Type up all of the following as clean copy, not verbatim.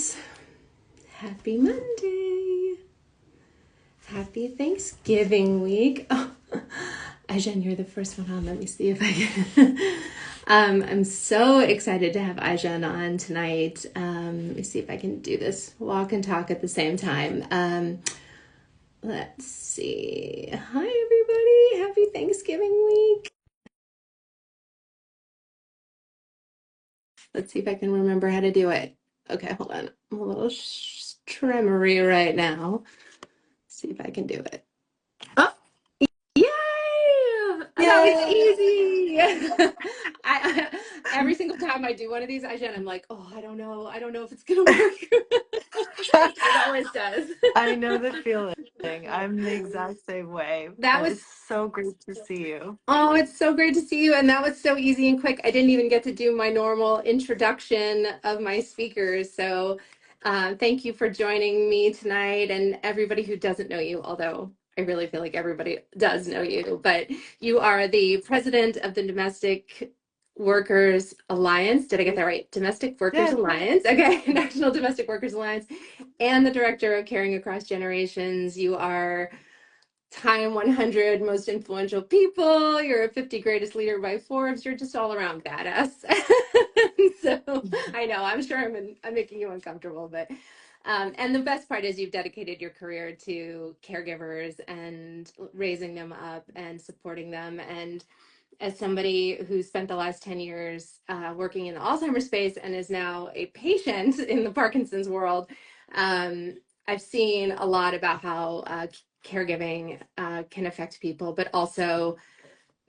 listeners. Happy Monday. Happy Thanksgiving week. Oh, Ai-jen, you're the first one on. Let me see if I can. I'm so excited to have Ai-jen on tonight. Let me see if I can do this walk and talk at the same time. Let's see. Hi, everybody. Happy Thanksgiving week. Let's see if I can remember how to do it. Okay, hold on. I'm a little tremory right now. See if I can do it. Oh, yay! That was easy. Every single time I do one of these, I'm like, oh, I don't know if it's gonna work. It always does. I know the feeling. I'm the exact same way. That But was it's so great to see you. Oh, it's so great to see you. And that was so easy and quick. I didn't even get to do my normal introduction of my speakers. So thank you for joining me tonight and everybody who doesn't know you, although I really feel like everybody does know you. But you are the president of the Domestic Workers Alliance. Did I get that right? Domestic Workers Yeah. Alliance. Okay. National Domestic Workers Alliance. And the director of Caring Across Generations. You are Time 100 Most Influential People. You're a 50 Greatest Leader by Forbes. You're just all around badass. So I know, I'm sure I'm making you uncomfortable, but and the best part is you've dedicated your career to caregivers and raising them up and supporting them. And as somebody who spent the last 10 years working in the Alzheimer's space and is now a patient in the Parkinson's world, I've seen a lot about how caregiving can affect people, but also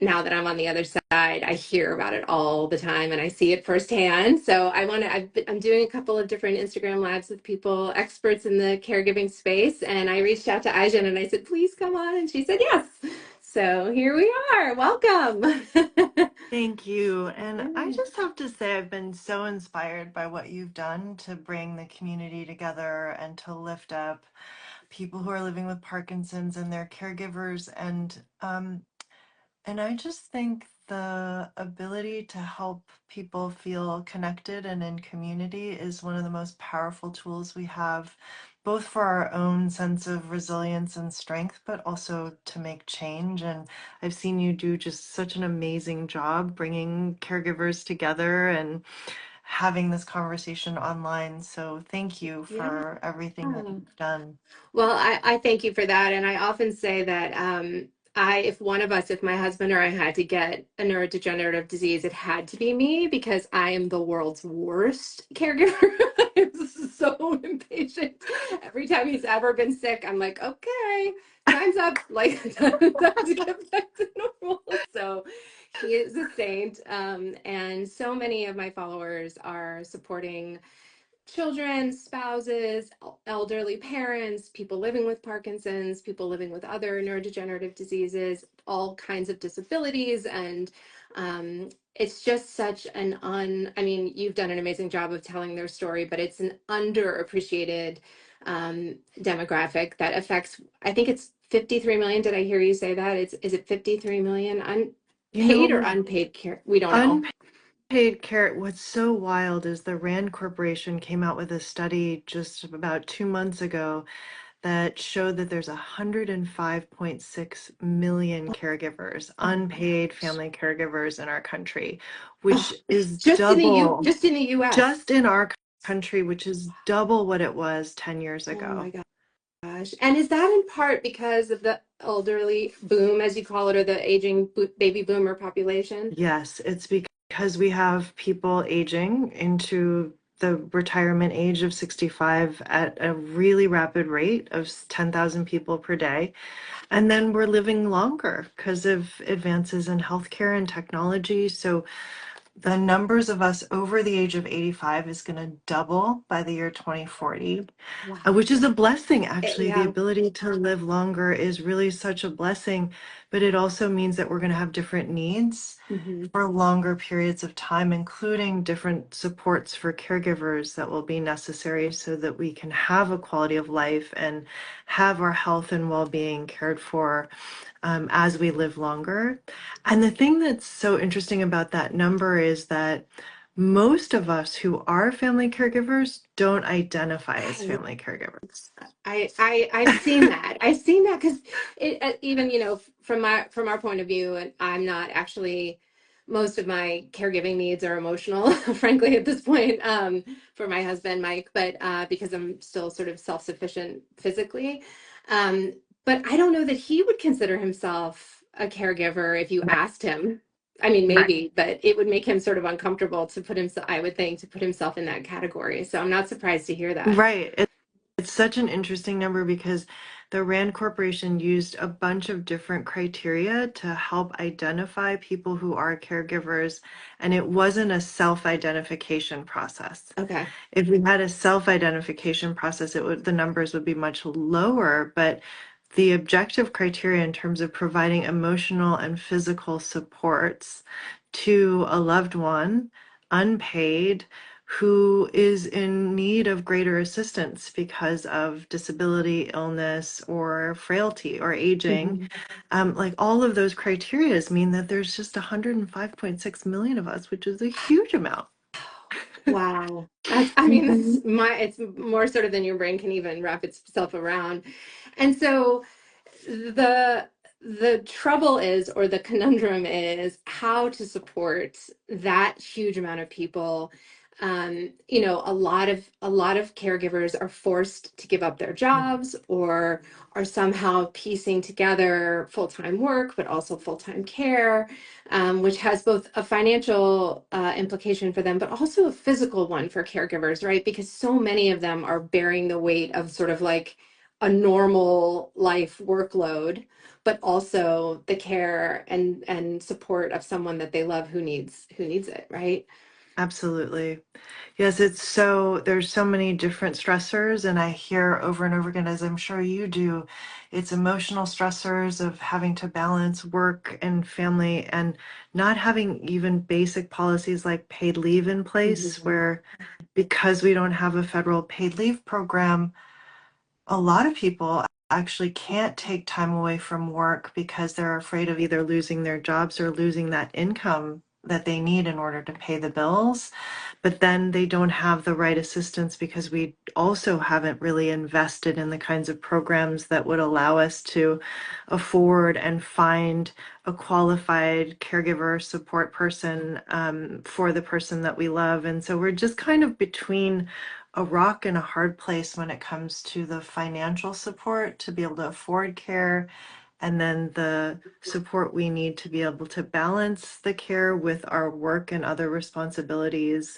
now that I'm on the other side, I hear about it all the time and I see it firsthand. So I'm doing a couple of different Instagram lives with people, experts in the caregiving space. And I reached out to Ai-jen and I said, please come on. And she said, yes. So here we are. Welcome. Thank you. And I just have to say, I've been so inspired by what you've done to bring the community together and to lift up people who are living with Parkinson's and their caregivers. And I just think the ability to help people feel connected and in community is one of the most powerful tools we have, both for our own sense of resilience and strength, but also to make change. And I've seen you do just such an amazing job bringing caregivers together and having this conversation online. So thank you Yeah. for everything that you've done. Well, I thank you for that. And I often say that if one of us, if my husband or I had to get a neurodegenerative disease, it had to be me because I am the world's worst caregiver. I'm so impatient. Every time he's ever been sick, I'm like, okay, time's up. Like, time to get back to normal. So he is a saint. And so many of my followers are supporting children, spouses, elderly parents, people living with Parkinson's, people living with other neurodegenerative diseases, all kinds of disabilities. And it's just such I mean, you've done an amazing job of telling their story, but it's an underappreciated demographic that affects, I think it's 53 million. Did I hear you say that? Is it 53 million You unpaid or know, unpaid care? We don't know. Paid care. What's so wild is the Rand Corporation came out with a study just about 2 months ago that showed that there's 105.6 million caregivers, Oh my unpaid gosh. family caregivers in our country, which Oh, is double just in the US. just in our country, which is double what it was 10 years Oh my ago. gosh. And is that in part because of the elderly boom, as you call it, or the aging baby boomer population? Yes, it's because we have people aging into the retirement age of 65 at a really rapid rate of 10,000 people per day. And then we're living longer because of advances in healthcare and technology. So the numbers of us over the age of 85 is going to double by the year 2040, Wow. which is a blessing, actually. The Yeah. ability to live longer is really such a blessing, but it also means that we're going to have different needs Hmm. for longer periods of time, including different supports for caregivers that will be necessary so that we can have a quality of life and have our health and well-being cared for as we live longer. And the thing that's so interesting about that number is that most of us who are family caregivers don't identify as Right. family caregivers. I've seen that. I've seen that because it even from our point of view, and I'm not actually most of my caregiving needs are emotional, frankly, at this point, for my husband Mike, but because I'm still sort of self-sufficient physically, um, but I don't know that he would consider himself a caregiver if you asked him. I mean, Right. maybe, but it would make him sort of uncomfortable to put himself, I would think, to put himself in that category. So I'm not surprised to hear that. Right. It's such an interesting number because the Rand Corporation used a bunch of different criteria to help identify people who are caregivers, and it wasn't a self-identification process. Okay. If we had a self-identification process, the numbers would be much lower, but the objective criteria in terms of providing emotional and physical supports to a loved one, unpaid, who is in need of greater assistance because of disability, illness, or frailty or aging. Mhm. Like all of those criterias mean that there's just 105.6 million of us, which is a huge amount. Wow. I mean, Mhm. it's more sort of than your brain can even wrap itself around. And so the the trouble is, or the conundrum is, how to support that huge amount of people. A lot of caregivers are forced to give up their jobs or are somehow piecing together full-time work, but also full-time care, which has both a financial implication for them, but also a physical one for caregivers, right? Because so many of them are bearing the weight of sort of like a normal life workload, but also the care and support of someone that they love who needs it, right? Absolutely. Yes, there's so many different stressors, and I hear over and over again, as I'm sure you do, it's emotional stressors of having to balance work and family and not having even basic policies like paid leave in place, Mhm. where because we don't have a federal paid leave program, a lot of people actually can't take time away from work because they're afraid of either losing their jobs or losing that income that they need in order to pay the bills. But then they don't have the right assistance because we also haven't really invested in the kinds of programs that would allow us to afford and find a qualified caregiver support person for the person that we love. And so we're just kind of between a rock and a hard place when it comes to the financial support to be able to afford care and then the support we need to be able to balance the care with our work and other responsibilities.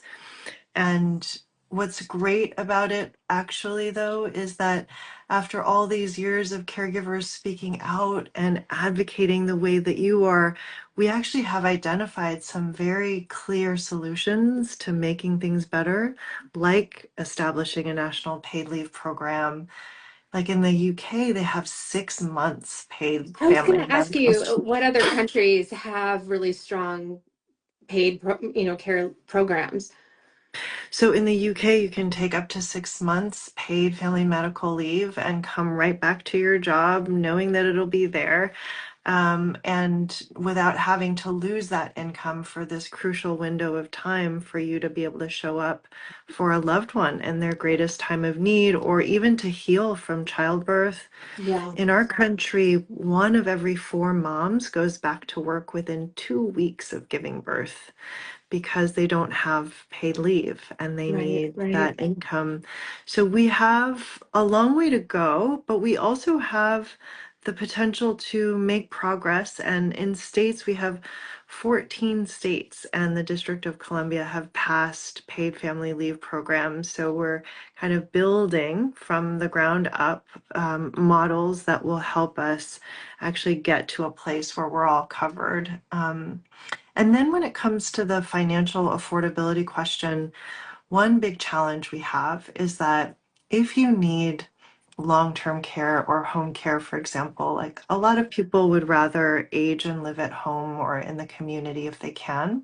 And what's great about it, actually, though, is that after all these years of caregivers speaking out and advocating the way that you are, we actually have identified some very clear solutions to making things better, like establishing a national paid leave program. Like in the UK, they have 6 months paid I was going family to ask medical. you, what other countries have really strong care programs? So in the UK, you can take up to 6 months paid family medical leave and come right back to your job knowing that it'll be there, and without having to lose that income for this crucial window of time for you to be able to show up for a loved one in their greatest time of need or even to heal from childbirth. Yeah, In our country, one of every four moms goes back to work within 2 weeks of giving birth because they don't have paid leave and they right, need right. that income. So we have a long way to go, but we also have the potential to make progress. And in states, we have 14 states and the District of Columbia have passed paid family leave programs. So we're kind of building from the ground up models that will help us actually get to a place where we're all covered. And then when it comes to the financial affordability question, one big challenge we have is that if you need long-term care or home care, for example, like a lot of people would rather age and live at home or in the community if they can.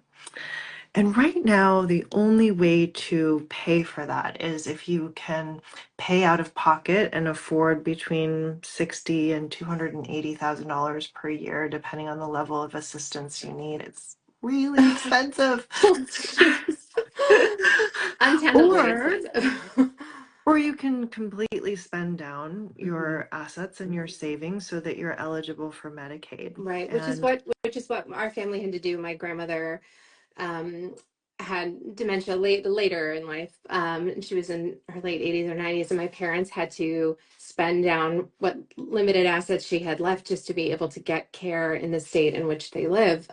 And right now, the only way to pay for that is if you can pay out of pocket and afford between 60 and $280,000 per year, depending on the level of assistance you need. It's really expensive. Oh, jeez. Untenably Or expensive. or you can completely spend down Mhm. your assets and your savings so that you're eligible for Medicaid. Right, And which is what our family had to do. My grandmother um, had dementia later in life. And she was in her late 80s or 90s, and my parents had to spend down what limited assets she had left just to be able to get care in the state in which they live,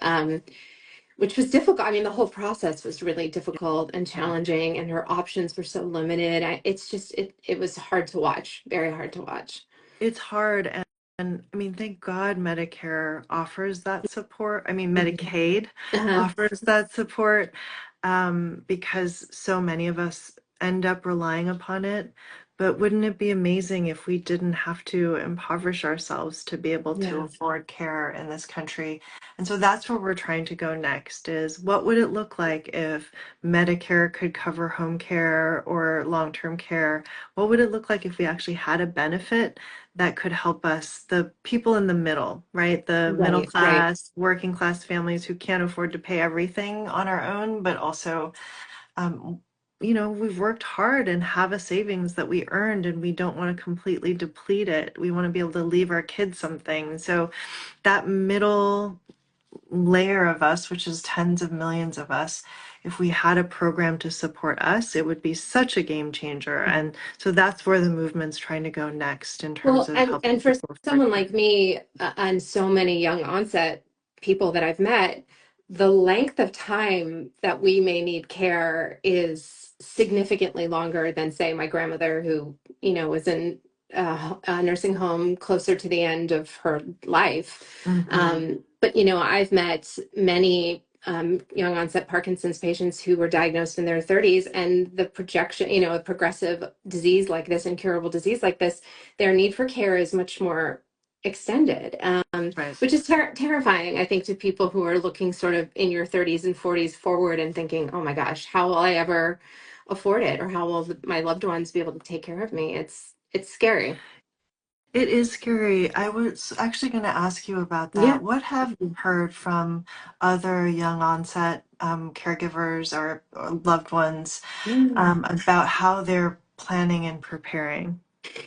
which was difficult. I mean, the whole process was really difficult and yeah, challenging, and her options were so limited. It's just, it was hard to watch, very hard to watch. it's hard. And I mean, thank God Medicare offers that support. I mean, Mhm. Medicaid Uh-huh. offers that support, because so many of us end up relying upon it. But wouldn't it be amazing if we didn't have to impoverish ourselves to be able to Yeah, afford care in this country? And so that's where we're trying to go next is what would it look like if Medicare could cover home care or long-term care? What would it look like if we actually had a benefit that could help us, the people in the middle, right? The middle right, right. class, working class families who can't afford to pay everything on our own, but also, um, we've worked hard and have a savings that we earned and we don't want to completely deplete it. We want to be able to leave our kids something. So that middle layer of us, which is tens of millions of us, if we had a program to support us, it would be such a game changer. And so that's where the movement's trying to go next in terms Well, of helping and for people afford someone care. like me, and so many young onset people that I've met, the length of time that we may need care is significantly longer than, say, my grandmother, who, was in a nursing home closer to the end of her life. Hmm. But, I've met many young onset Parkinson's patients who were diagnosed in their 30s, and the projection, a progressive disease like this, incurable disease like this, their need for care is much more extended, Right. which is terrifying, I think, to people who are looking sort of in your 30s and 40s forward and thinking, oh my gosh, how will I ever afford it? Or how will my loved ones be able to take care of me? It's scary. It is scary. I was actually going to ask you about Yeah. that. What have you heard from other young onset caregivers or loved ones about how they're planning and preparing?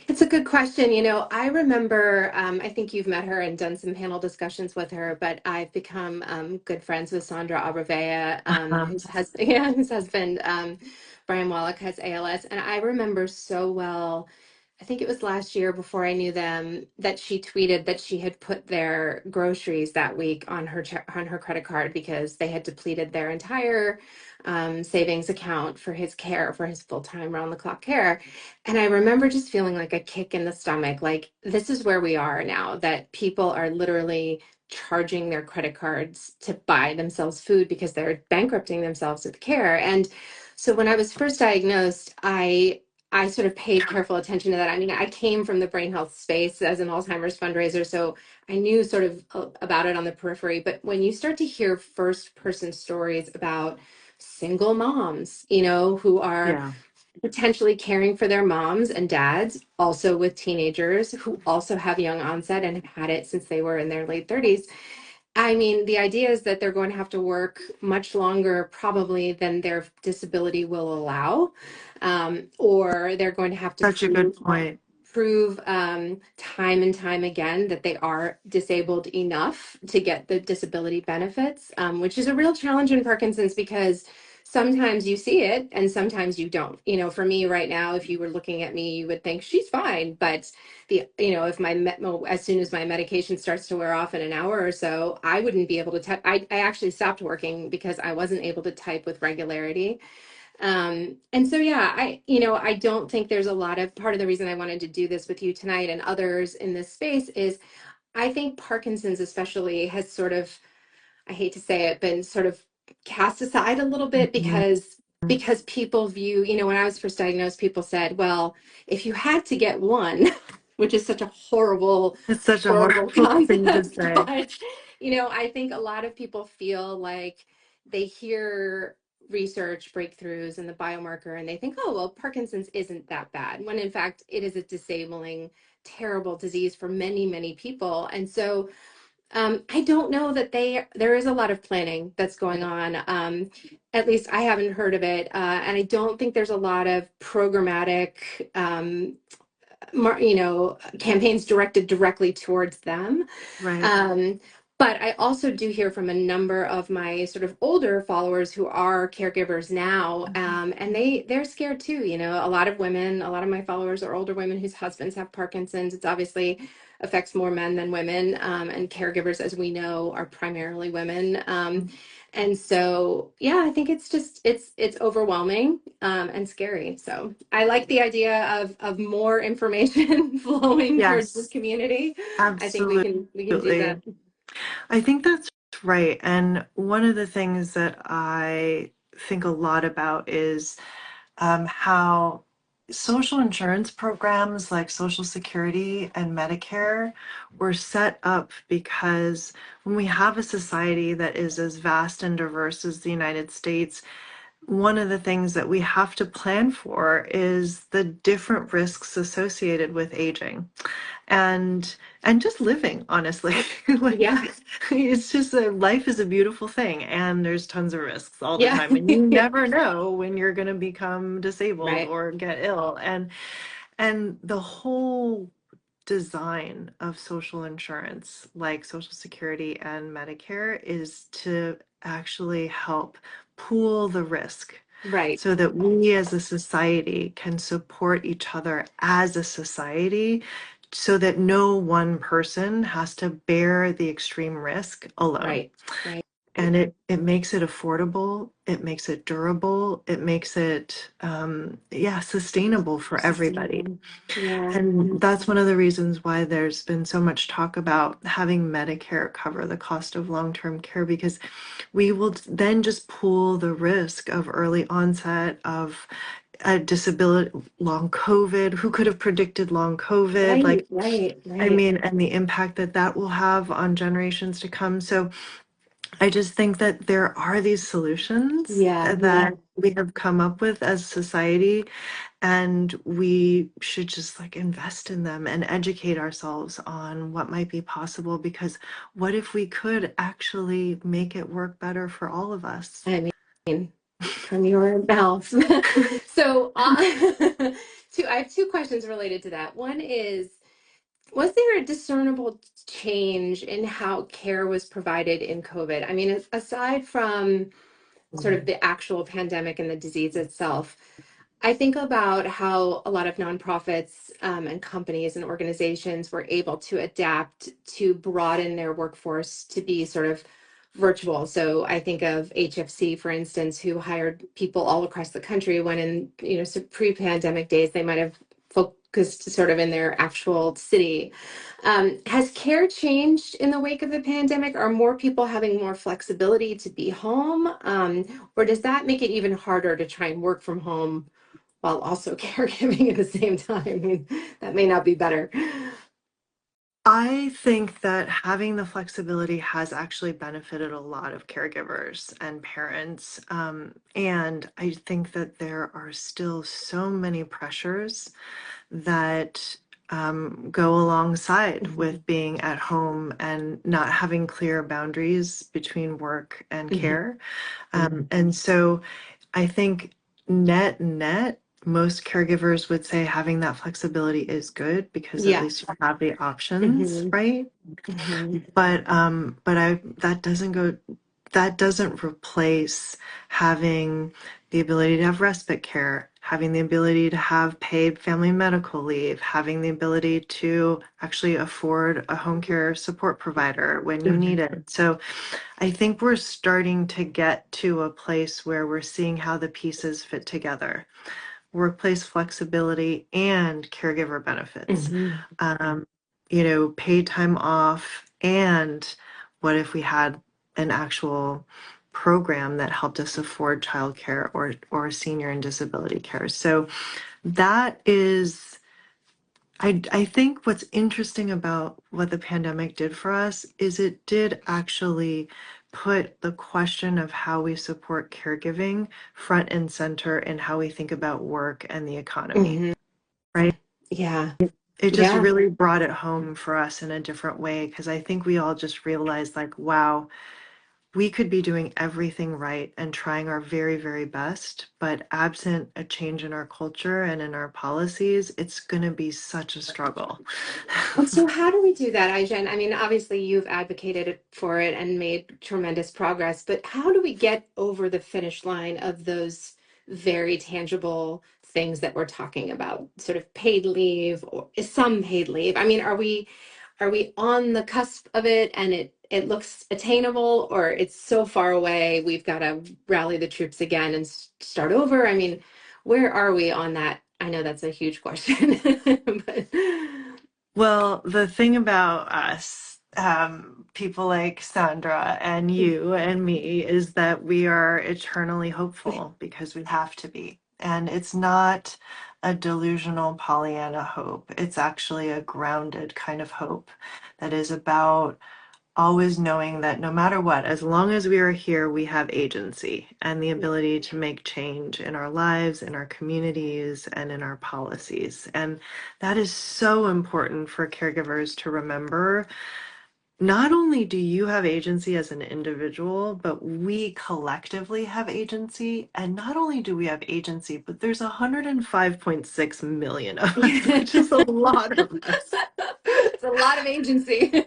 It's a good question. I remember, I think you've met her and done some panel discussions with her, but I've become good friends with Sandra Abrevaya, Um, whose husband, yeah, whose husband, Brian Wallach, has ALS. And I remember so well, I think it was last year before I knew them, that she tweeted that she had put their groceries that week on on her credit card because they had depleted their entire savings account for his care, for his full-time round-the-clock care. And I remember just feeling like a kick in the stomach. Like, this is where we are now, that people are literally charging their credit cards to buy themselves food because they're bankrupting themselves with care. And so when I was first diagnosed, I sort of paid careful attention to that. I mean, I came from the brain health space as an Alzheimer's fundraiser, so I knew sort of about it on the periphery. But when you start to hear first person stories about single moms, who are yeah. potentially caring for their moms and dads, also with teenagers who also have young onset and have had it since they were in their late 30s. I mean, the idea is that they're going to have to work much longer, probably, than their disability will allow, or they're going to have to Such a good point. prove time and time again that they are disabled enough to get the disability benefits, which is a real challenge in Parkinson's because sometimes you see it and sometimes you don't. For me right now, if you were looking at me, you would think she's fine. But if as soon as my medication starts to wear off in an hour or so, I wouldn't be able to type. I actually stopped working because I wasn't able to type with regularity. And so, yeah, I don't think there's a lot of part of the reason I wanted to do this with you tonight and others in this space is I think Parkinson's especially has sort of, I hate to say it, been sort of cast aside a little bit Mhm. because people view, when I was first diagnosed, people said, well, if you had to get one, which is such a horrible, It's such a horrible horrible thing to concept, say. but I think a lot of people feel like they hear research breakthroughs in the biomarker and they think, oh, well, Parkinson's isn't that bad, when in fact it is a disabling, terrible disease for many, many people. And so I don't know that there is a lot of planning that's going on. At least I haven't heard of it. And I don't think there's a lot of programmatic, campaigns directed directly towards them. Right. Um, but I also do hear from a number of my sort of older followers who are caregivers now, and they're scared too. A lot of women, a lot of my followers are older women whose husbands have Parkinson's. It's obviously affects more men than women, and caregivers, as we know, are primarily women. And so, yeah, I think it's overwhelming, and scary. So I like the idea of more information flowing towards the Yes, community. I think we can do that. absolutely. I think that's right. And one of the things that I think a lot about is how social insurance programs like Social Security and Medicare were set up because when we have a society that is as vast and diverse as the United States, one of the things that we have to plan for is the different risks associated with aging and just living, honestly. Like, Yeah, it's just life is a beautiful thing, and there's tons of risks all the yeah, time, and you yeah. never know when you're going to become disabled Right, or get ill. And the whole design of social insurance, like Social Security and Medicare, is to actually help pool the risk right, so that we as a society can support each other as a society so that no one person has to bear the extreme risk alone. right, right. And it makes it affordable, it makes it durable, it makes it yeah, sustainable for everybody. Sustainable. Yeah. And that's one of the reasons why there's been so much talk about having Medicare cover the cost of long-term care, because we will then just pool the risk of early onset of a disability, long COVID. Who could have predicted long COVID? Right, Like, right, I right. mean, and the impact that that will have on generations to come. So I just think that there are these solutions Yeah, that we have come up with as society, and we should just like invest in them and educate ourselves on what might be possible, because what if we could actually make it work better for all of us? I mean, from your mouth. So, I have two questions related to that. One is, was there a discernible change in how care was provided in COVID? I mean, aside from sort of the actual pandemic and the disease itself, I think about how a lot of nonprofits, and companies and organizations were able to adapt to broaden their workforce to be sort of virtual. So I think of HFC, for instance, who hired people all across the country when in, pre-pandemic days, they might have focused sort of in their actual city. Has care changed in the wake of the pandemic? Are more people having more flexibility to be home? Or does that make it even harder to try and work from home while also caregiving at the same time? I mean, that may not be better. I think that having the flexibility has actually benefited a lot of caregivers and parents. And I think that there are still so many pressures that go alongside Mhm, with being at home and not having clear boundaries between work and mhm. care. And so I think net, most caregivers would say having that flexibility is good because at Yeah. least you have the options, Hmm. right? Hmm. But I that doesn't replace having the ability to have respite care, having the ability to have paid family medical leave, having the ability to actually afford a home care support provider when you need it. So I think we're starting to get to a place where we're seeing how the pieces fit together: workplace flexibility and caregiver benefits. Hmm. Um, paid time off. And what if we had an actual program that helped us afford childcare or senior and disability care? So that is, I think what's interesting about what the pandemic did for us is it did actually put the question of how we support caregiving front and center in how we think about work and the economy, Hmm. right? Yeah. It just Yeah. really brought it home for us in a different way because I think we all just realized, like, wow, we could be doing everything right and trying our very, very best, but absent a change in our culture and in our policies, it's going to be such a struggle. And so, how do we do that, Ai-jen? I mean, obviously, you've advocated for it and made tremendous progress, but how do we get over the finish line of those very tangible things that we're talking about, sort of paid leave or some paid leave? I mean, are we on the cusp of it and it looks attainable, or it's so far away, we've got to rally the troops again and start over? I mean, where are we on that? I know that's a huge question, but Well, the thing about us, people like Sandra and you and me, is that we are eternally hopeful because we have to be. And it's not a delusional Pollyanna hope. It's actually a grounded kind of hope that is about always knowing that no matter what, as long as we are here, we have agency and the ability to make change in our lives, in our communities, and in our policies. And that is so important for caregivers to remember. Not only do you have agency as an individual, but we collectively have agency. And not only do we have agency, but there's 105.6 million of us, which is a lot of us. It's a lot of agency.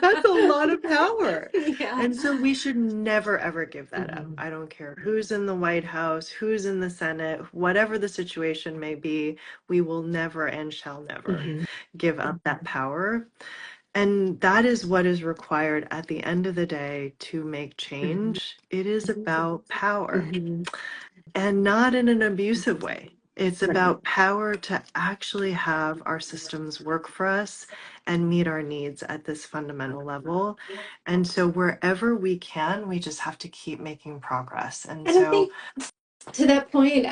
That's a lot of power. Yeah. And so we should never, ever give that up. Mhm. I don't care who's in the White House, who's in the Senate, whatever the situation may be, we will never and shall never Mhm. give up that power. And that is what is required at the end of the day to make Mhm. change. It is about power Mhm. and not in an abusive way. It's Right. about power to actually have our systems work for us and meet our needs at this fundamental level. And so, wherever we can, we just have to keep making progress. And And I so, think to that point,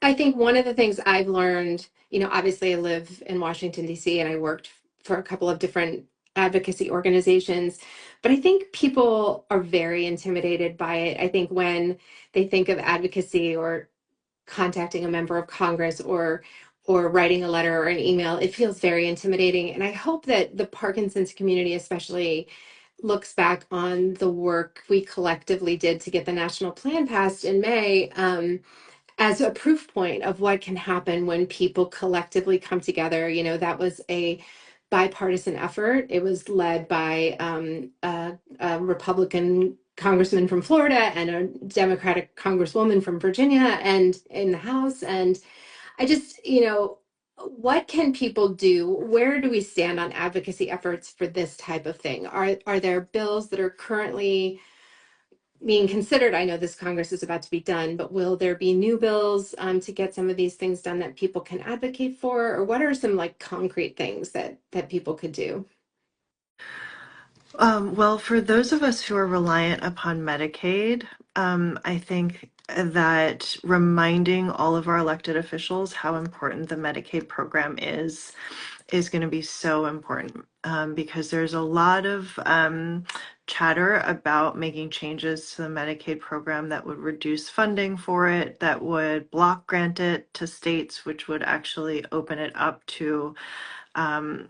I think one of the things I've learned, obviously I live in Washington, D.C., and I worked for a couple of different advocacy organizations, but I think people are very intimidated by it. I think when they think of advocacy or contacting a member of Congress or writing a letter or an email, it feels very intimidating. And I hope that the Parkinson's community especially looks back on the work we collectively did to get the national plan passed in May, as a proof point of what can happen when people collectively come together. That was a bipartisan effort. It was led by a Republican congressman from Florida and a Democratic congresswoman from Virginia and in the House. And I just, what can people do? Where do we stand on advocacy efforts for this type of thing? Are there bills that are currently being considered? I know this Congress is about to be done, but will there be new bills to get some of these things done that people can advocate for? Or what are some like concrete things that people could do? well, for those of us who are reliant upon Medicaid, I think that reminding all of our elected officials how important the Medicaid program is going to be so important because there's a lot of chatter about making changes to the Medicaid program that would reduce funding for it, that would block grant it to states, which would actually open it up to um,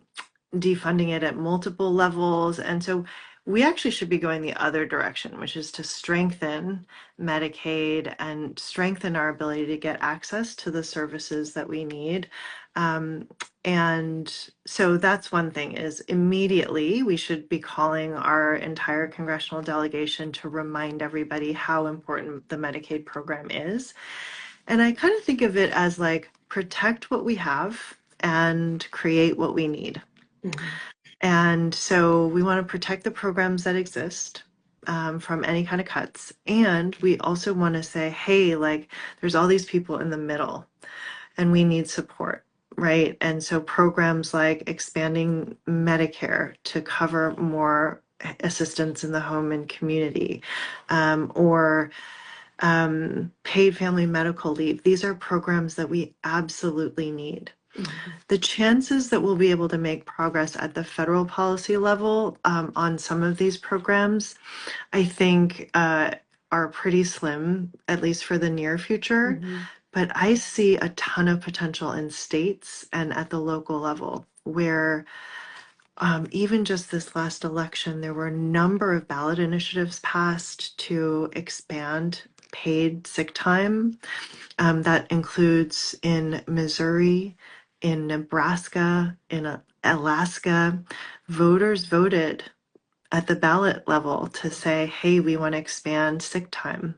defunding it at multiple levels. And so we actually should be going the other direction, which is to strengthen Medicaid and strengthen our ability to get access to the services that we need. Um, and so that's one thing is immediately we should be calling our entire congressional delegation to remind everybody how important the Medicaid program is. And I kind of think of it as like protect what we have and create what we need. Mhm. And so we want to protect the programs that exist from any kind of cuts. And we also want to say, hey, like there's all these people in the middle and we need support, right? And so programs like expanding Medicare to cover more assistance in the home and community, or paid family medical leave. These are programs that we absolutely need. Mhm. The chances that we'll be able to make progress at the federal policy level on some of these programs, I think, are pretty slim, at least for the near future, Mhm. But I see a ton of potential in states and at the local level where even just this last election, there were a number of ballot initiatives passed to expand paid sick time. That includes in Missouri, in Nebraska, in Alaska. Voters voted at the ballot level to say, hey, we want to expand sick time.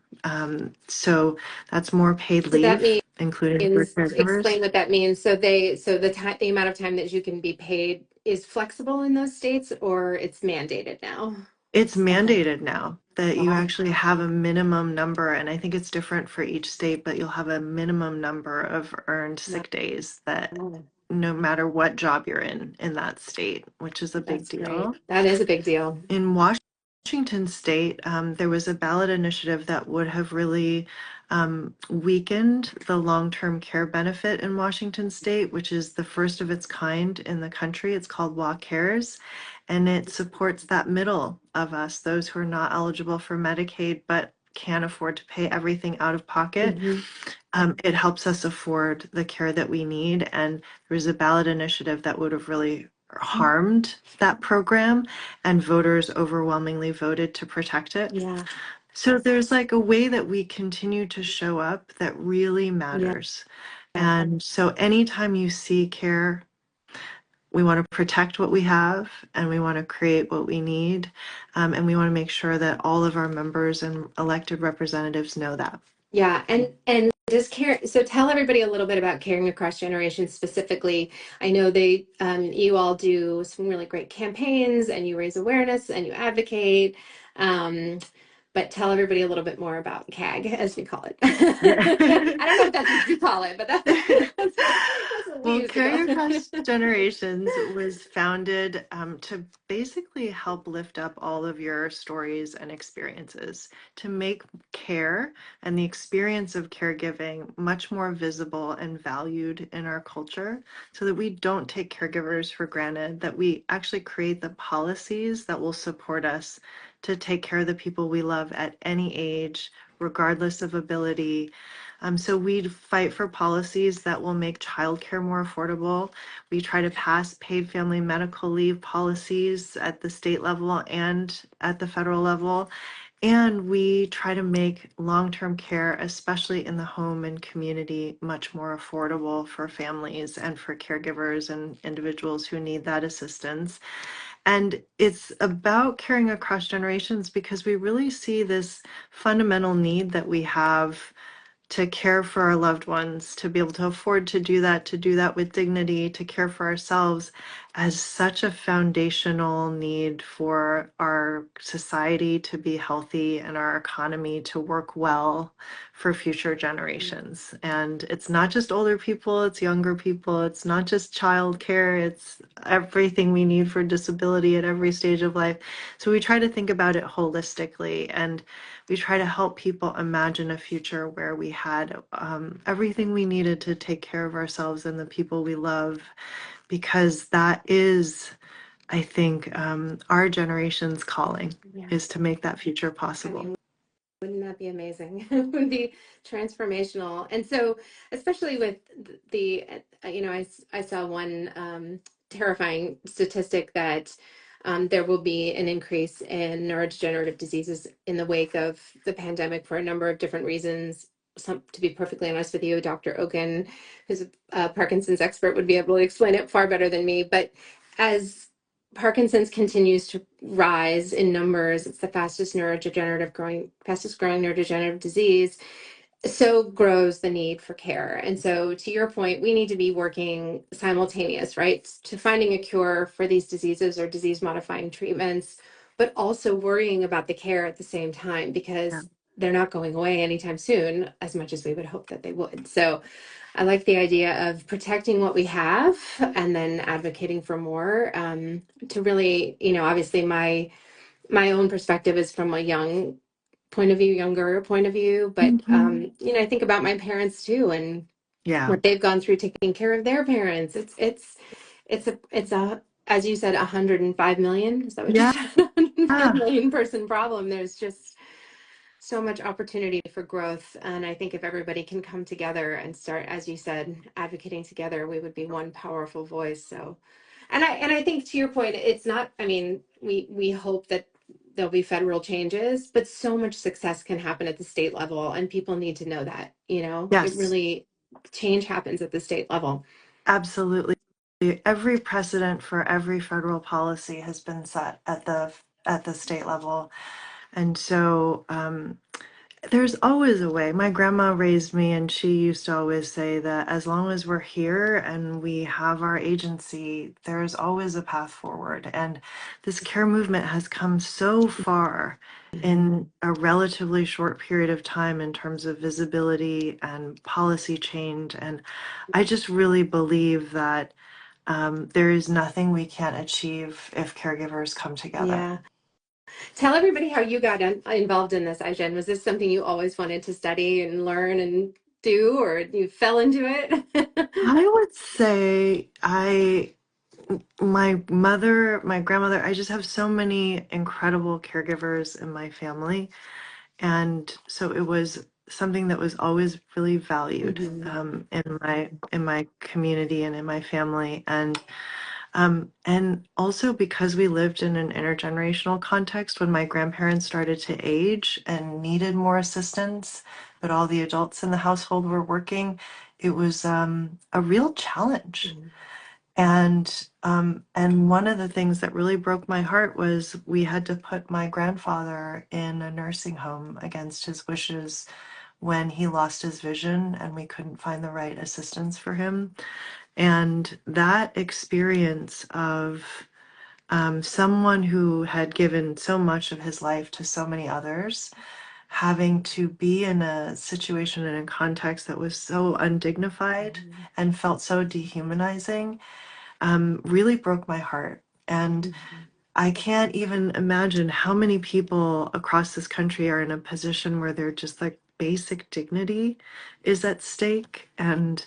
So that's more paid So that leave, including for caregivers. explain what that means. So the time, the amount of time that you can be paid is flexible in those states, or it's mandated now? It's Okay. mandated now that you Wow. actually have a minimum number, and I think it's different for each state, but you'll have a minimum number of earned sick days that Wow. no matter what job you're in that state, which is a big That's great. deal. That is a big deal. In Washington state, there was a ballot initiative that would have really weakened the long-term care benefit in Washington state, which is the first of its kind in the country. It's called Law Cares, and it supports that middle of us, those who are not eligible for Medicaid but can't afford to pay everything out of pocket. Hmm. It helps us afford the care that we need. And there was a ballot initiative that would have really harmed that program, and voters overwhelmingly voted to protect it. Yeah. So there's like a way that we continue to show up that really Yeah. matters. And so anytime you see care, we want to protect what we have and we want to create what we need. And we want to make sure that all of our members and elected representatives know that. Yeah, and just care. So tell everybody a little bit about caring across generations specifically. I know you all do some really great campaigns, and you raise awareness and you advocate. Um, but tell everybody a little bit more about CAG, as we call it. Yeah. I don't know if that's what you call it, but that's what we Well, used to Caring call Across it. Generations was founded to basically help lift up all of your stories and experiences, to make care and the experience of caregiving much more visible and valued in our culture, so that we don't take caregivers for granted, that we actually create the policies that will support us to take care of the people we love at any age, regardless of ability. So we fight for policies that will make childcare more affordable. We try to pass paid family medical leave policies at the state level and at the federal level. And we try to make long-term care, especially in the home and community, much more affordable for families and for caregivers and individuals who need that assistance. And it's about caring across generations because we really see this fundamental need that we have to care for our loved ones, to be able to afford to do that with dignity, to care for ourselves as such a foundational need for our society to be healthy and our economy to work well for future generations. And it's not just older people, it's younger people, it's not just childcare, it's everything we need for disability at every stage of life. So we try to think about it holistically, and we try to help people imagine a future where we had everything we needed to take care of ourselves and the people we love, because that is, I think, our generation's calling, Yeah. is to make that future I possible. mean, wouldn't that be amazing? It would be transformational. And so, especially with I saw one terrifying statistic that there will be an increase in neurodegenerative diseases in the wake of the pandemic for a number of different reasons. Some, to be perfectly honest with you, Dr. Oken, who's a Parkinson's expert, would be able to explain it far better than me. But as Parkinson's continues to rise in numbers, it's the fastest growing neurodegenerative disease. So grows the need for care. And so, to your point, we need to be working simultaneous, right, to finding a cure for these diseases or disease modifying treatments, but also worrying about the care at the same time, Yeah. because they're not going away anytime soon, as much as we would hope that they would. So I like the idea of protecting what we have and then advocating for more, to really, obviously my own perspective is from a younger point of view, but Mhm. I think about my parents too and Yeah. what they've gone through taking care of their parents. It's a as you said, 105 million. Is that what you Yeah. said? 105 million person problem. There's just so much opportunity for growth. And I think if everybody can come together and start, as you said, advocating together, we would be one powerful voice. So, and I think to your point, it's not, I mean, we hope that there'll be federal changes, but so much success can happen at the state level, and people need to know that, you know, it Yes, really, change happens at the state level. absolutely. Every precedent for every federal policy has been set at the state level. And so there's always a way. My grandma raised me, and she used to always say that as long as we're here and we have our agency, there's always a path forward. And this care movement has come so far in a relatively short period of time in terms of visibility and policy change. And I just really believe that there is nothing we can't achieve if caregivers come together. Yeah. Tell everybody how you got involved in this, Ai-jen. Was this something you always wanted to study and learn and do, or you fell into it? I would say my mother, my grandmother, I just have so many incredible caregivers in my family. And so it was something that was always really valued Mhm. in my community and in my family. And also because we lived in an intergenerational context when my grandparents started to age and needed more assistance, but all the adults in the household were working, it was a real challenge. Mhm. And one of the things that really broke my heart was we had to put my grandfather in a nursing home against his wishes when he lost his vision and we couldn't find the right assistance for him. And that experience of someone who had given so much of his life to so many others, having to be in a situation and a context that was so undignified Mhm. and felt so dehumanizing, really broke my heart. And Mhm. I can't even imagine how many people across this country are in a position where they're just like basic dignity is at stake. And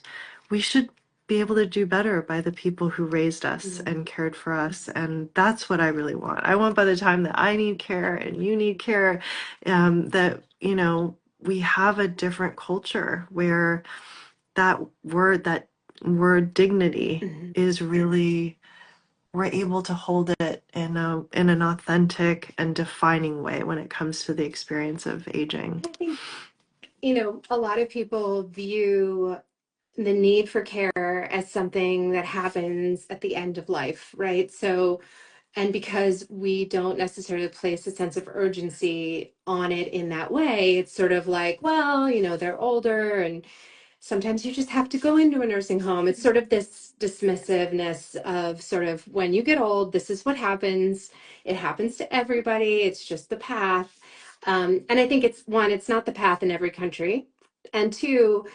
we should be able to do better by the people who raised us Mhm. and cared for us. And that's what I really want. I want by the time that I need care and you need care, that, you know, we have a different culture where that word dignity Mhm. is really we're able to hold it in an authentic and defining way when it comes to the experience of aging. I think, you know, a lot of people view the need for care as something that happens at the end of life, right? So, and because we don't necessarily place a sense of urgency on it in that way, it's sort of like, well, you know, they're older and sometimes you just have to go into a nursing home. It's sort of this dismissiveness of sort of when you get old, this is what happens. It happens to everybody. It's just the path. And I think it's one, it's not the path in every country. And two,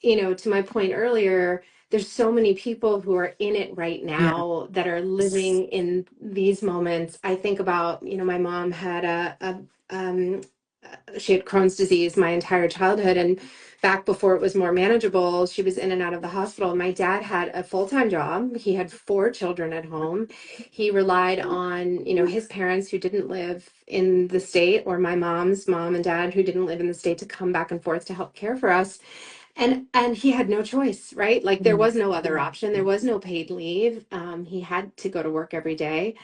you know, to my point earlier, there's so many people who are in it right Yeah. now that are living in these moments. I think about, you know, my mom had she had Crohn's disease my entire childhood. And back before it was more manageable, she was in and out of the hospital. My dad had a full-time job. He had 4 children at home. He relied on, you know, his parents who didn't live in the state, or my mom's mom and dad who didn't live in the state, to come back and forth to help care for us. And he had no choice, right? Like there was no other option. There was no paid leave. He had to go to work every day.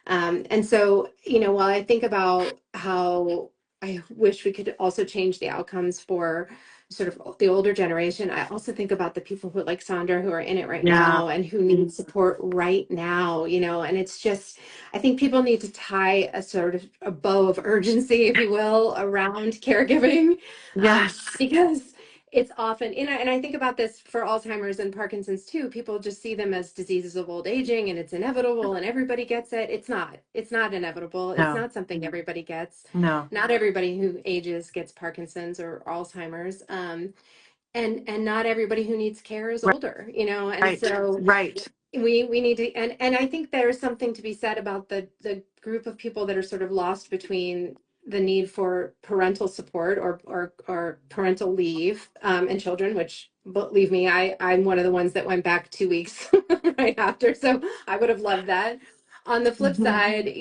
And so, you know, while I think about how I wish we could also change the outcomes for sort of the older generation, I also think about the people who, like Sandra, who are in it right Yeah. now and who need support right now, you know, and it's just, I think people need to tie a sort of a bow of urgency, if you will, around caregiving, Yes. because it's often, and I think about this for Alzheimer's and Parkinson's too. People just see them as diseases of old aging and it's inevitable and everybody gets it. It's not. It's not inevitable. It's No. not something everybody gets. No. Not everybody who ages gets Parkinson's or Alzheimer's. And not everybody who needs care is Right. older, you know. And Right. so Right. we need to, and I think there's something to be said about the group of people that are sort of lost between the need for parental support or parental leave, and children, which believe me, I'm one of the ones that went back 2 weeks right after, so I would have loved that. on the flip side,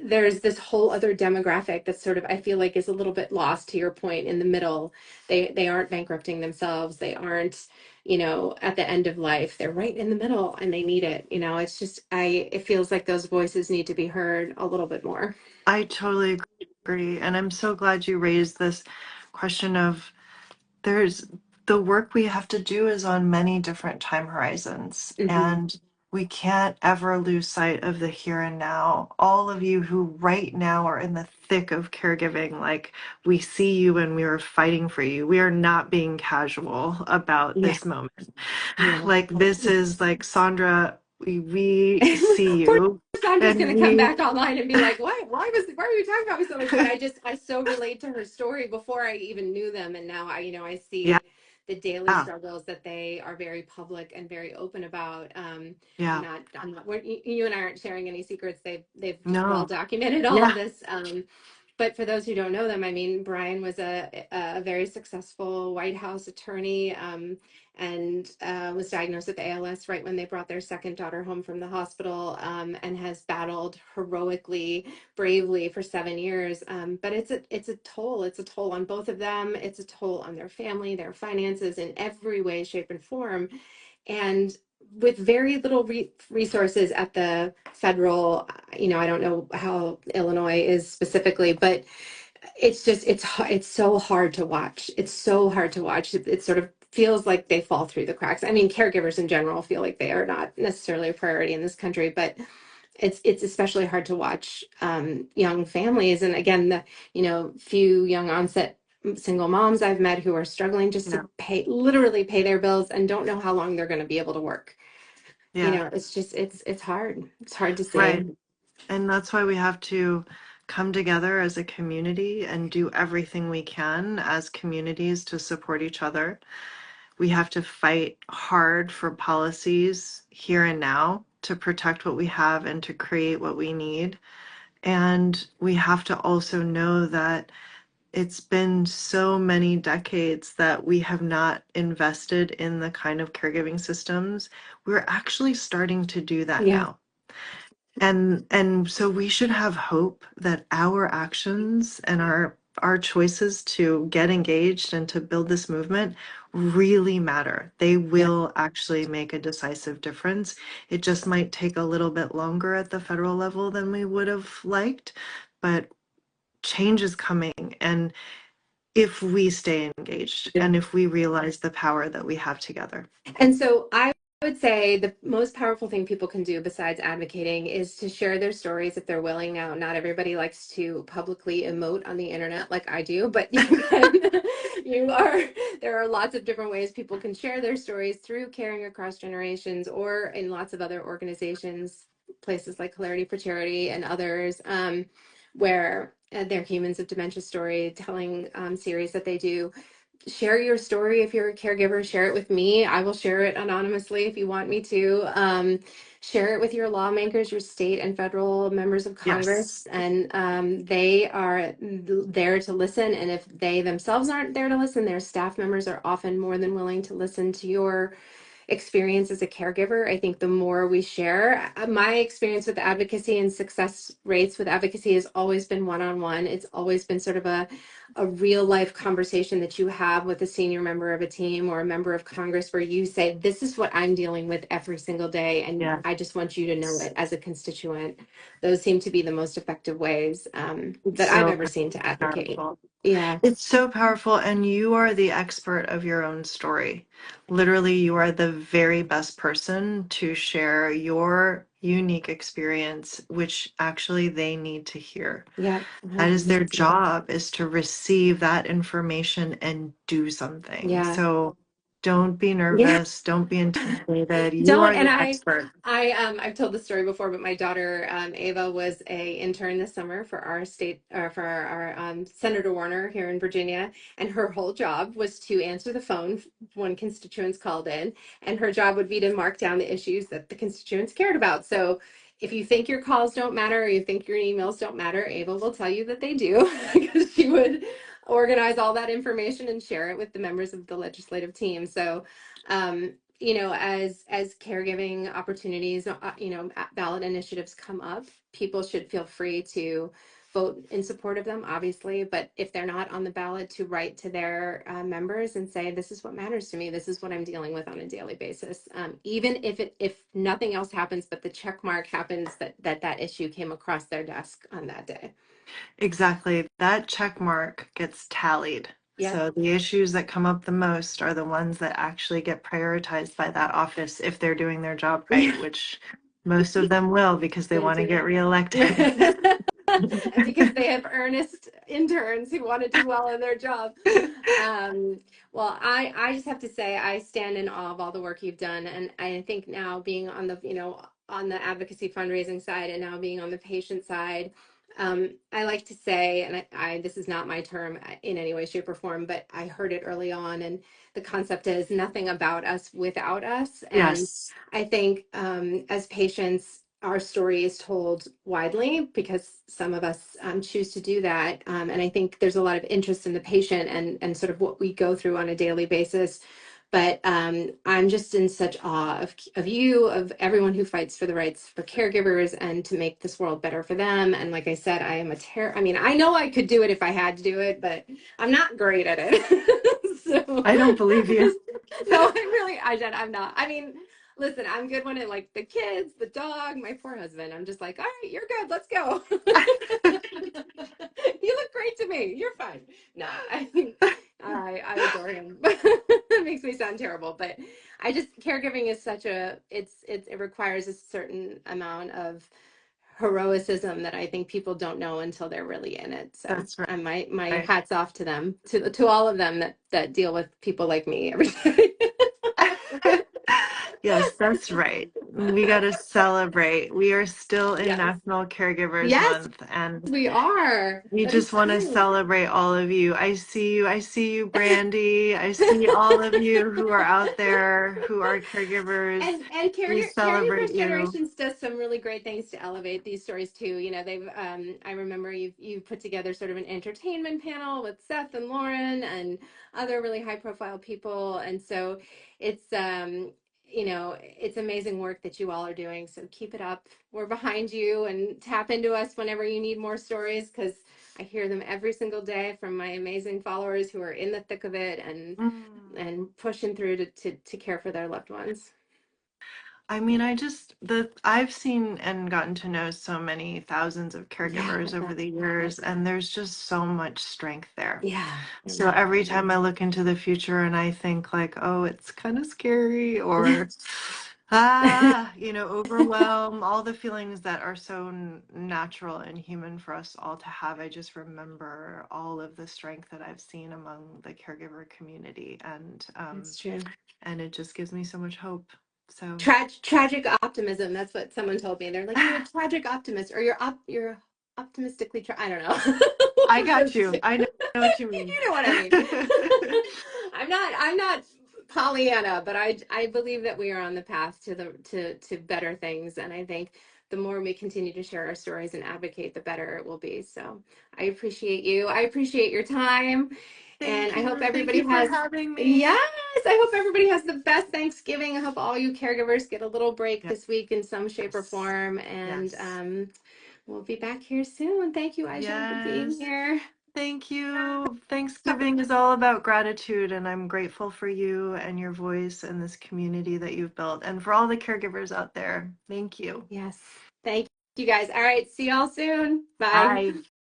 there's this whole other demographic that's sort of, I feel like, is a little bit lost, to your point, in the middle. They aren't bankrupting themselves. They aren't, at the end of life. They're right in the middle and they need it. It's just, it feels like those voices need to be heard a little bit more. I totally agree. And I'm so glad you raised this question of there's the work we have to do is on many different time horizons. Hmm. And we can't ever lose sight of the here and now. All of you who right now are in the thick of caregiving, like we see you and we are fighting for you. We are not being casual about Yeah. this moment. Yeah. Like this is like Sandra, we see Poor you Sandra's and gonna come we back online and be like, why are you talking about me so much? But I so relate to her story before I even knew them. And now I yeah, see the daily struggles that they are very public and very open about. yeah, I'm not, you and I aren't sharing any secrets. They've just well no, documented all of yeah, this. But for those who don't know them, I mean, Brian was a very successful White House attorney, and was diagnosed with ALS right when they brought their second daughter home from the hospital, and has battled heroically, bravely for 7 years. But it's a toll. It's a toll on both of them. It's a toll on their family, their finances, in every way, shape, and form. And with very little resources at the federal, I don't know how Illinois is specifically, but it's just it's so hard to watch. It's so hard to watch. It sort of feels like they fall through the cracks. I mean, caregivers in general feel like they are not necessarily a priority in this country, but it's especially hard to watch young families. And again, the few young onset single moms I've met who are struggling just to yeah, literally pay their bills and don't know how long they're going to be able to work. yeah, It's just it's hard. It's hard to see. right. And that's why we have to come together as a community and do everything we can as communities to support each other. We have to fight hard for policies here and now to protect what we have and to create what we need. And we have to also know that it's been so many decades that we have not invested in the kind of caregiving systems. We're actually starting to do that Yeah. now. And so we should have hope that our actions and our choices to get engaged and to build this movement really matter. They Yeah. will actually make a decisive difference. It just might take a little bit longer at the federal level than we would have liked, but change is coming. And if we stay engaged Yeah. and if we realize the power that we have together. And so I would say the most powerful thing people can do besides advocating is to share their stories if they're willing. Now, not everybody likes to publicly emote on the internet like I do, but you can, there are lots of different ways people can share their stories through Caring Across Generations or in lots of other organizations, places like Clarity for Charity and others, where they're Humans of Dementia storytelling series that they do. Share your story if you're a caregiver. Share it with me. I will share it anonymously if you want me to. Share it with your lawmakers, your state and federal members of Yes. Congress, and they are there to listen. And if they themselves aren't there to listen, their staff members are often more than willing to listen to your experience as a caregiver. I think the more we share, my experience with advocacy and success rates with advocacy has always been one-on-one. It's always been sort of a real life conversation that you have with a senior member of a team or a member of Congress where you say, this is what I'm dealing with every single day. And Yeah. I just want you to know it as a constituent. Those seem to be the most effective ways It's that I've so ever seen to advocate. powerful. Yeah. It's so powerful, and you are the expert of your own story. Literally, you are the very best person to share your unique experience, which actually they need to hear. Yeah. That is their 100%. job, is to receive that information and do something. Yeah. So don't be Yeah. nervous, don't be intimidated. You Don't. are And the expert. I've told the story before, but my daughter Ava was a intern this summer for our state, or for our Senator Warner here in Virginia, and her whole job was to answer the phone when constituents called in, and her job would be to mark down the issues that the constituents cared about. So if you think your calls don't matter or you think your emails don't matter, Ava will tell you that they do because she would organize all that information and share it with the members of the legislative team. So as caregiving opportunities, ballot initiatives come up, people should feel free to vote in support of them, obviously. But if they're not on the ballot, to write to their members and say, this is what matters to me. This is what I'm dealing with on a daily basis. Even if nothing else happens, but the check mark happens that issue came across their desk on that day. Exactly. That check mark gets tallied. Yep. So the issues that come up the most are the ones that actually get prioritized by that office if they're doing their job right, which most of them will because they They want to get do. reelected. Because they have earnest interns who want to do well in their job. Well, I just have to say I stand in awe of all the work you've done, and I think now being on the on the advocacy fundraising side, and now being on the patient side, I like to say, and I this is not my term in any way, shape, or form, but I heard it early on, and the concept is nothing about us without us. And Yes, I think as patients, our story is told widely because some of us choose to do that. And I think there's a lot of interest in the patient and sort of what we go through on a daily basis. But I'm just in such awe of you, of everyone who fights for the rights for caregivers and to make this world better for them. And like I said, I am I mean, I know I could do it if I had to do it, but I'm not great at it. So, I don't believe you. no, I'm not. I mean, listen, I'm good when it like the kids, the dog, my poor husband. I'm just like, all right, you're good. Let's go. You look great to me. You're fine. No, I adore him. It makes me sound terrible, but I just caregiving is such a it requires a certain amount of heroicism that I think people don't know until they're really in it. So, That's and my right. hats off to them, to all of them that deal with people like me every day. Yes, that's right. We got to celebrate. We are still in Yes. National Caregivers Yes, Month, and we are. we That is just want to true. celebrate all of you. I see you, Brandy. I see all of you who are out there who are caregivers. And We celebrate caregivers you. generations does some really great things to elevate these stories too. They've I remember you put together sort of an entertainment panel with Seth and Lauren and other really high profile people, and so it's it's amazing work that you all are doing. So keep it up. We're behind you, and tap into us whenever you need more stories, because I hear them every single day from my amazing followers who are in the thick of it Mm. and pushing through to care for their loved ones. I mean, I've seen and gotten to know so many thousands of Yeah, caregivers over that's the years, and there's just so much strength there. yeah, I So know. every time I look into the future and I think like, oh, it's kind of scary, or overwhelm, all the feelings that are so natural and human for us all to have. I just remember all of the strength that I've seen among the caregiver community, That's true. and it just gives me so much hope. So Tragic optimism. That's what someone told me. They're like, you're a tragic optimist, or you're optimistically. I don't know. I One of got those you. two. I know what you mean. You know what I mean. I'm not Pollyanna, but I believe that we are on the path to better things, and I think the more we continue to share our stories and advocate, the better it will be. So I appreciate you. I appreciate your time, and Thank I hope you. Thank everybody you for has. having me. Yes, I hope everybody has the best Thanksgiving. I hope all you caregivers get a little break this week in some shape or Yes. form, and Yes. we'll be back here soon. Thank you, Ai-jen, for being Yes. here. Thank you. Thanksgiving is all about gratitude, and I'm grateful for you and your voice and this community that you've built, and for all the caregivers out there. Thank you. Yes. Thank you guys. All right. See y'all soon. Bye. Bye.